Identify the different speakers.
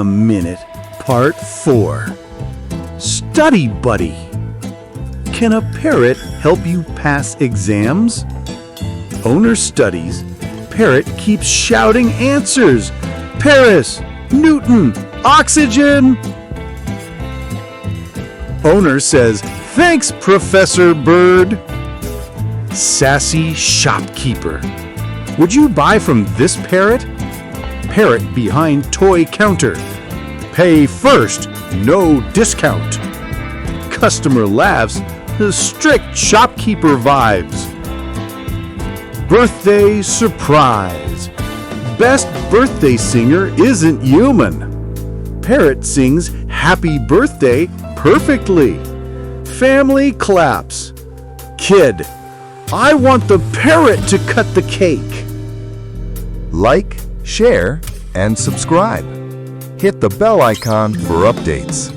Speaker 1: A minute, part 4. Study buddy. Can a parrot help you pass exams? Owner studies. Parrot keeps shouting answers. Paris, Newton, oxygen. Owner says, "Thanks, Professor Bird." Sassy shopkeeper. Would you buy from this parrot? Parrot behind toy counter. Pay first, no discount. Customer laughs, strict shopkeeper vibes. Birthday surprise. Best birthday singer isn't human. Parrot sings happy birthday perfectly. Family claps. Kid, I want the parrot to cut the cake.
Speaker 2: Like, share, and subscribe. Hit the bell icon for updates.